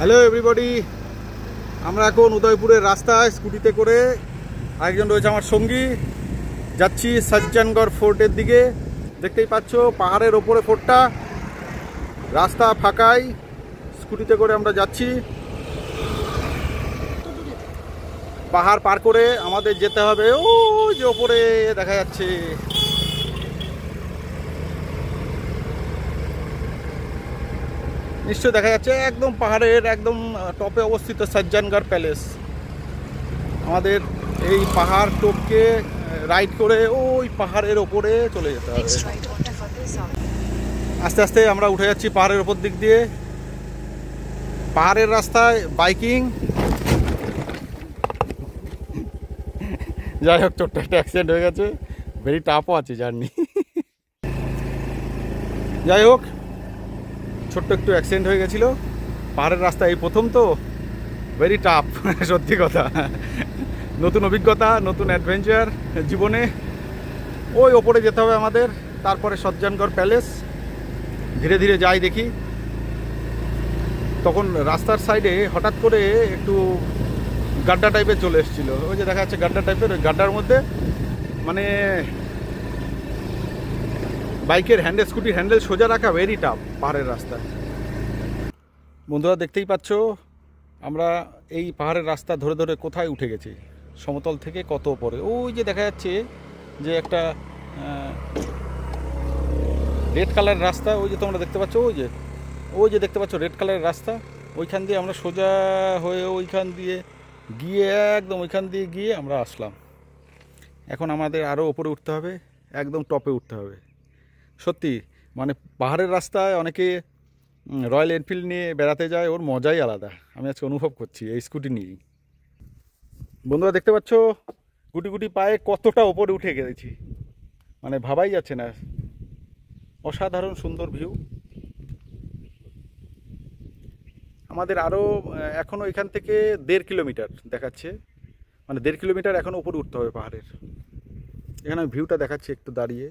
Hello everybody, আমরা এখন উদয়পুরের রাস্তায় স্কুটিতে করে, আরেকজন রয়েছে আমার সঙ্গী, যাচ্ছি সজ্জনগড় ফোর্টের দিকে। দেখতেই পাচ্ছ পাহাড়ের ওপরে ফোর্টটা, রাস্তা ফাঁকাই, স্কুটিতে করে আমরা যাচ্ছি। পাহাড় পার করে আমাদের যেতে হবে ওই যে ওপরে দেখা যাচ্ছে। নিশ্চয় দেখা যাচ্ছে একদম পাহাড়ের একদম টপে অবস্থিত সজ্জনগড় প্যালেস। আমাদের এই পাহাড় টপকে রাইড করে ওই পাহাড়ের ওপরে চলে যেতে হবে। আস্তে আস্তে আমরা উঠে যাচ্ছি পাহাড়ের ওপর দিক দিয়ে, পাহাড়ের রাস্তায় বাইকিং। যাই হোক, ছোট্ট একটা অ্যাক্সিডেন্ট হয়ে গেছে, ভেরি টাফও আছে জার্নি। যাই হোক, ছোট্ট একটু অ্যাক্সিডেন্ট হয়ে গেছিলো পাহাড়ের রাস্তা, এই প্রথম তো, ভেরি টাফ। সত্যি কথা, নতুন অভিজ্ঞতা, নতুন অ্যাডভেঞ্চার জীবনে। ওই ওপরে যেতে হবে আমাদের, তারপরে সজ্জনগড় প্যালেস। ধীরে ধীরে যাই দেখি। তখন রাস্তার সাইডে হঠাৎ করে একটু গাড্ডা টাইপের চলে এসেছিলো, ওই যে দেখা যাচ্ছে গাড্ডা টাইপের। ওই গাড্ডার মধ্যে মানে বাইকের হ্যান্ডেল, স্কুটির হ্যান্ডেল সোজা রাখা ভেরি টাফ পাহাড়ের রাস্তায়। বন্ধুরা দেখতেই পাচ্ছ আমরা এই পাহাড়ের রাস্তা ধরে ধরে কোথায় উঠে গেছি, সমতল থেকে কত ওপরে। ওই যে দেখা যাচ্ছে যে একটা রেড কালারের রাস্তা, ওই যে তোমরা দেখতে পাচ্ছ, ওই যে দেখতে পাচ্ছ রেড কালারের রাস্তা। ওইখান দিয়ে আমরা সোজা হয়ে ওইখান দিয়ে গিয়ে একদম ওইখান দিয়ে গিয়ে আমরা আসলাম। এখন আমাদের আরও ওপরে উঠতে হবে, একদম টপে উঠতে হবে। সত্যি মানে পাহাড়ের রাস্তায় অনেকে রয়্যাল এনফিল্ড নিয়ে বেড়াতে যায়, ওর মজাই আলাদা। আমি আজকে অনুভব করছি এই স্কুটি নিয়েই। বন্ধুরা দেখতে পাচ্ছ গুটি গুটি পায়ে কতটা ওপরে উঠে গেছি, মানে ভাবাই যাচ্ছে না। অসাধারণ সুন্দর ভিউ। আমাদের আরও এখনও এখান থেকে 1.5 কিলোমিটার দেখাচ্ছে, মানে 1.5 কিলোমিটার এখনও উপরে উঠতে হবে পাহাড়ের। এখানে আমি ভিউটা দেখাচ্ছি একটু দাঁড়িয়ে।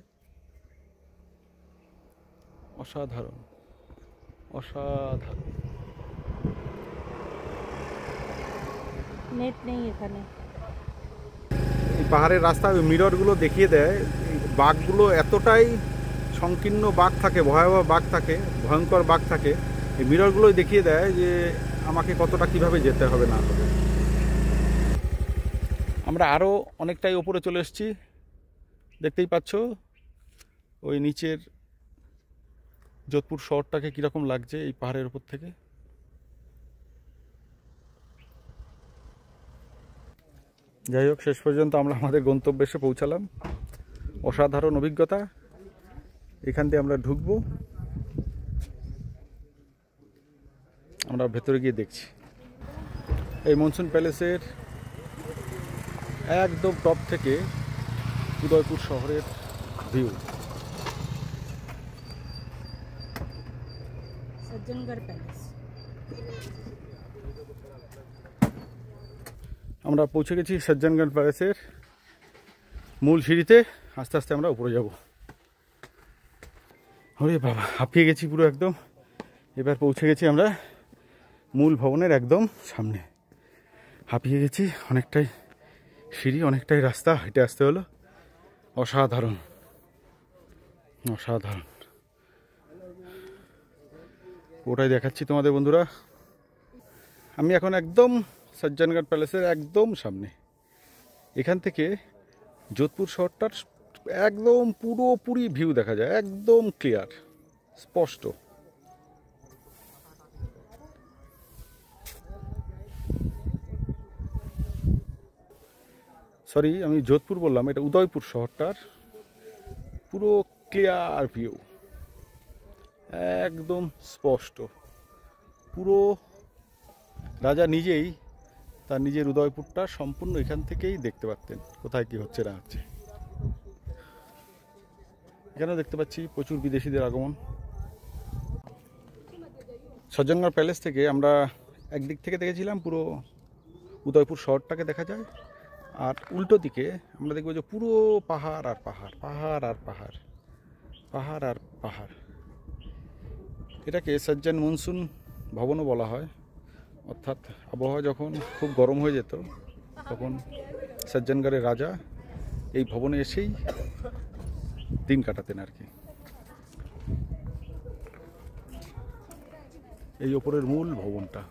অসাধারণ অসাধারণ। নেট নেই এখানে। এই পাহাড়ের রাস্তায় মিররগুলো দেখিয়ে দেয় এই বাঘগুলো এতটাই সংকীর্ণ বাঘ থাকে, ভয়াবহ বাঘ থাকে, ভয়ঙ্কর বাঘ থাকে। এই মিররগুলোই দেখিয়ে দেয় যে আমাকে কতটা কিভাবে যেতে হবে না হবে। আমরা আরও অনেকটাই ওপরে চলে এসেছি, দেখতেই পাচ্ছ ওই নিচের যোধপুর শহরটাকে কীরকম লাগছে এই পাহাড়ের উপর থেকে। যাই হোক, শেষ পর্যন্ত আমরা আমাদের গন্তব্যে এসে পৌঁছালাম। অসাধারণ অভিজ্ঞতা। এখান দিয়ে আমরা ঢুকবো, আমরা ভেতরে গিয়ে দেখছি এই মনসুন প্যালেসের একদম টপ থেকে উদয়পুর শহরের ভিউ। সজ্জনগড় প্যালেস। আমরা পৌঁছে গেছি সজ্জনগড় প্যালেসের মূল সিঁড়িতে। আস্তে আস্তে আমরা উপরে যাব। ওরে বাবা, হাঁপিয়ে গেছি পুরো একদম। এবার পৌঁছে গেছি আমরা মূল ভবনের একদম সামনে। হাঁপিয়ে গেছি, অনেকটাই সিঁড়ি, অনেকটাই রাস্তা হেঁটে আসতে হলো। অসাধারণ অসাধারণ। ওটাই দেখাচ্ছি তোমাদের বন্ধুরা। আমি এখন একদম সজ্জনগড় প্যালেসের একদম সামনে। এখান থেকে যোধপুর শহরটার একদম পুরোপুরি ভিউ দেখা যায়, একদম ক্লিয়ার, স্পষ্ট। সরি, আমি যোধপুর বললাম, এটা উদয়পুর শহরটার পুরো ক্লিয়ার ভিউ, একদম স্পষ্ট। পুরো রাজা নিজেই তার নিজের উদয়পুরটা সম্পূর্ণ এখান থেকেই দেখতে পারতেন, কোথায় কি হচ্ছে না হচ্ছে। এখানেও দেখতে পাচ্ছি প্রচুর বিদেশিদের আগমন। সজ্জনগড় প্যালেস থেকে আমরা একদিক থেকে দেখেছিলাম পুরো উদয়পুর শহরটাকে দেখা যায়, আর উল্টো দিকে আমরা দেখবো যে পুরো পাহাড় আর পাহাড়, পাহাড় আর পাহাড়, পাহাড় আর পাহাড়। এটাকে সজ্জন মনসুন ভবনও বলা হয়। অর্থাৎ আবহাওয়া যখন খুব গরম হয়ে যেত তখন সজ্জনগড়ের রাজা এই ভবনে এসেই দিন কাটাতেন আর কি। এই ওপরের মূল ভবনটা।